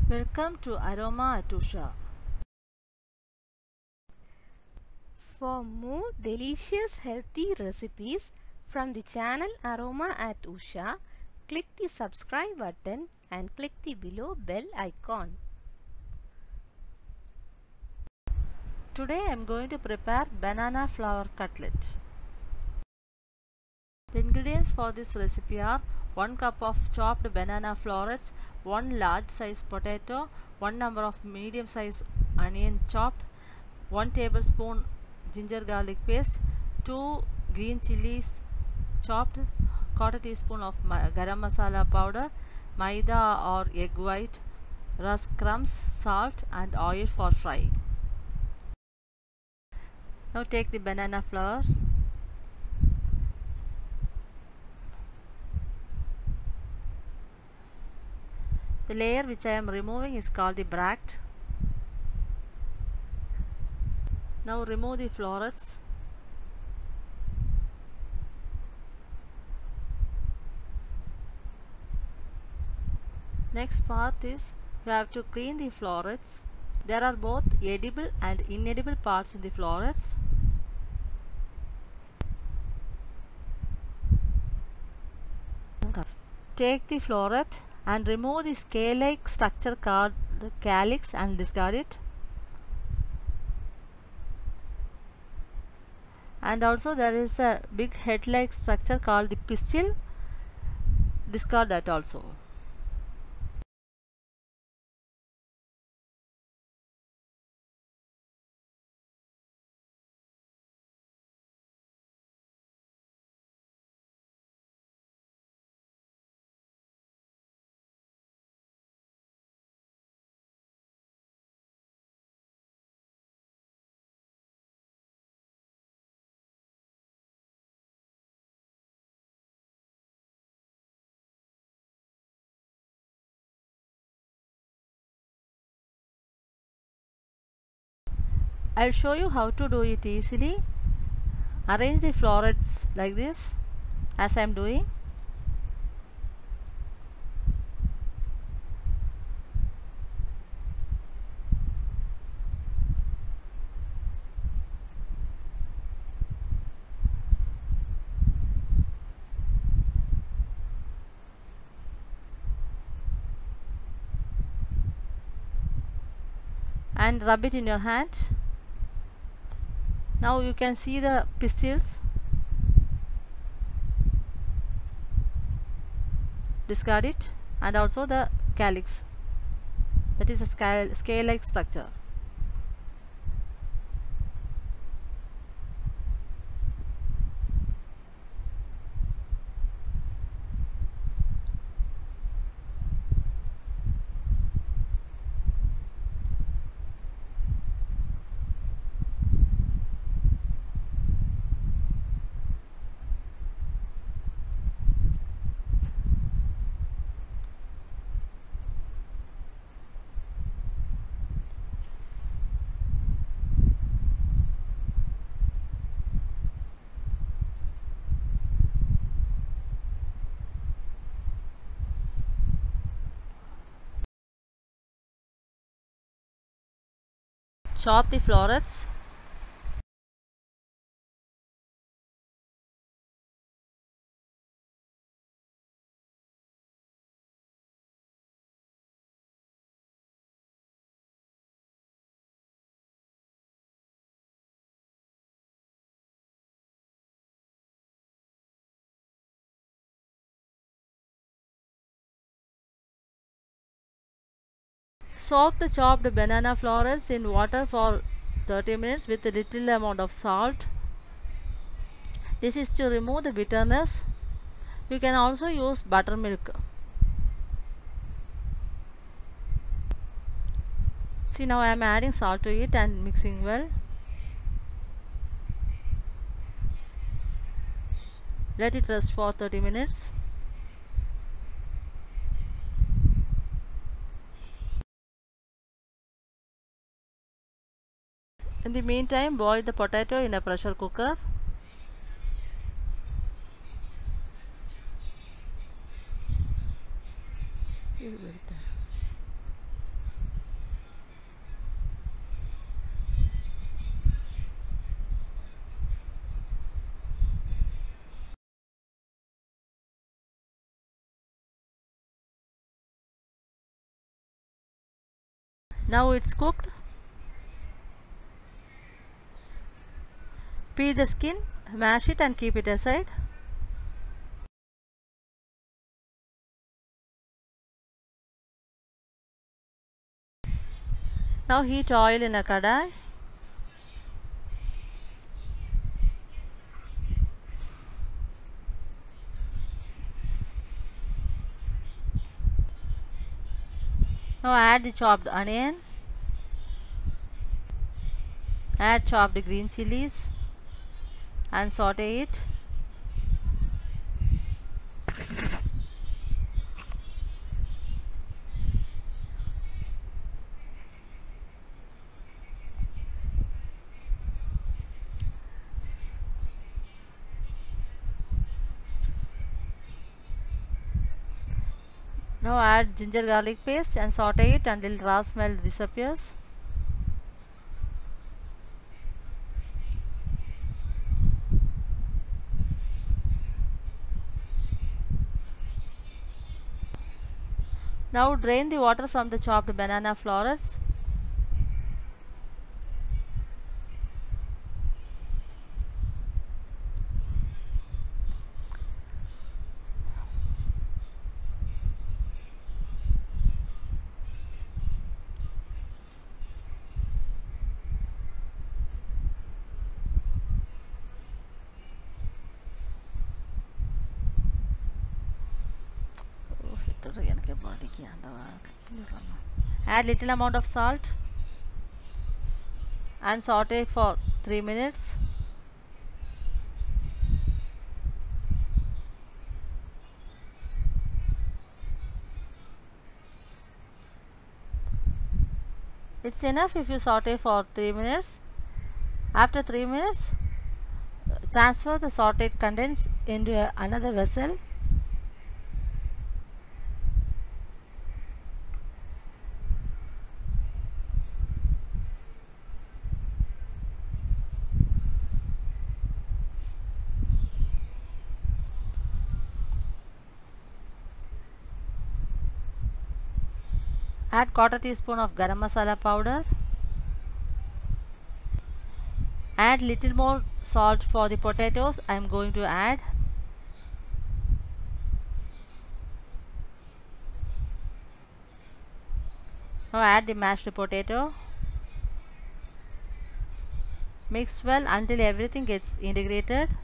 Welcome to Aroma at Usha. For more delicious healthy recipes from the channel Aroma at Usha, click the subscribe button and click the below bell icon. Today I am going to prepare banana flour cutlet. The ingredients for this recipe are 1 cup of chopped banana florets, 1 large size potato, 1 number of medium size onion chopped, 1 tablespoon ginger garlic paste, 2 green chilies chopped, 1/4 teaspoon of garam masala powder, maida or egg white, rusk crumbs, salt and oil for frying. Now take the banana flour. The layer which I am removing is called the bract. Now remove the florets. Next part is you have to clean the florets. There are both edible and inedible parts in the florets. Take the floret and remove the scale-like structure called the calyx and discard it. And also there is a big head-like structure called the pistil. Discard that also. I'll show you how to do it easily. Arrange the florets like this as I am doing. And rub it in your hand. Now you can see the pistils. Discard it, and also the calyx, that is a scale-like structure. Chop the florets. Soak the chopped banana florets in water for 30 minutes with a little amount of salt. This is to remove the bitterness. You can also use buttermilk. See, now I am adding salt to it and mixing well. Let it rest for 30 minutes. In the meantime, boil the potato in a pressure cooker. Now it's cooked. Peel the skin, mash it and keep it aside. Now heat oil in a kadai. Now add the chopped onion. Add chopped green chilies and saute it. Now add ginger garlic paste and saute it until raw smell disappears. Now drain the water from the chopped banana florets. Add little amount of salt and saute for 3 minutes. It's enough if you saute for 3 minutes. After 3 minutes, transfer the sauteed contents into another vessel. Add 1/4 teaspoon of garam masala powder. Add little more salt for the potatoes. I am going to add. Now add the mashed potato. Mix well until everything gets integrated.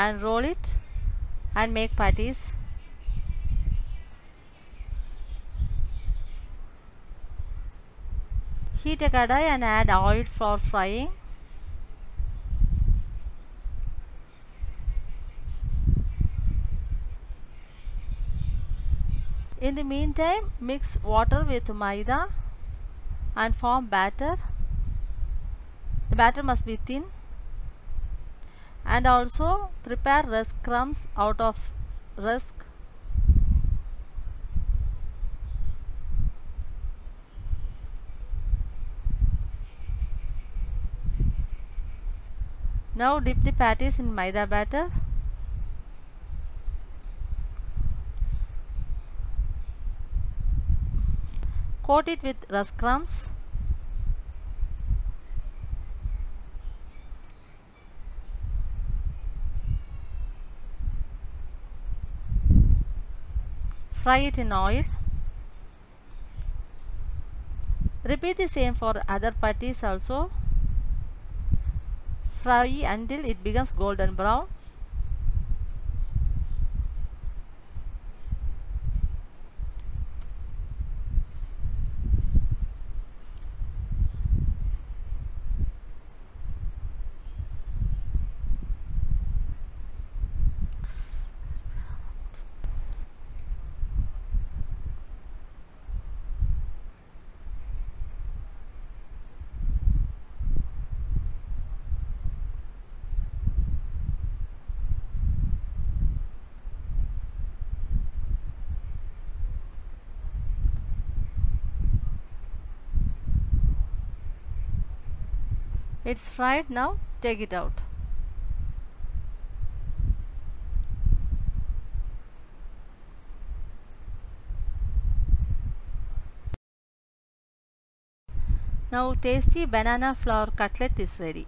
And roll it and make patties. Heat a kadai and add oil for frying. In the meantime, mix water with maida and form batter. The batter must be thin. And also prepare rusk crumbs out of rusk. Now dip the patties in maida batter. Coat it with rusk crumbs. Fry it in oil. Repeat the same for other patties also. Fry until it becomes golden brown. It's fried now. Take it out. Now tasty banana flour cutlet is ready.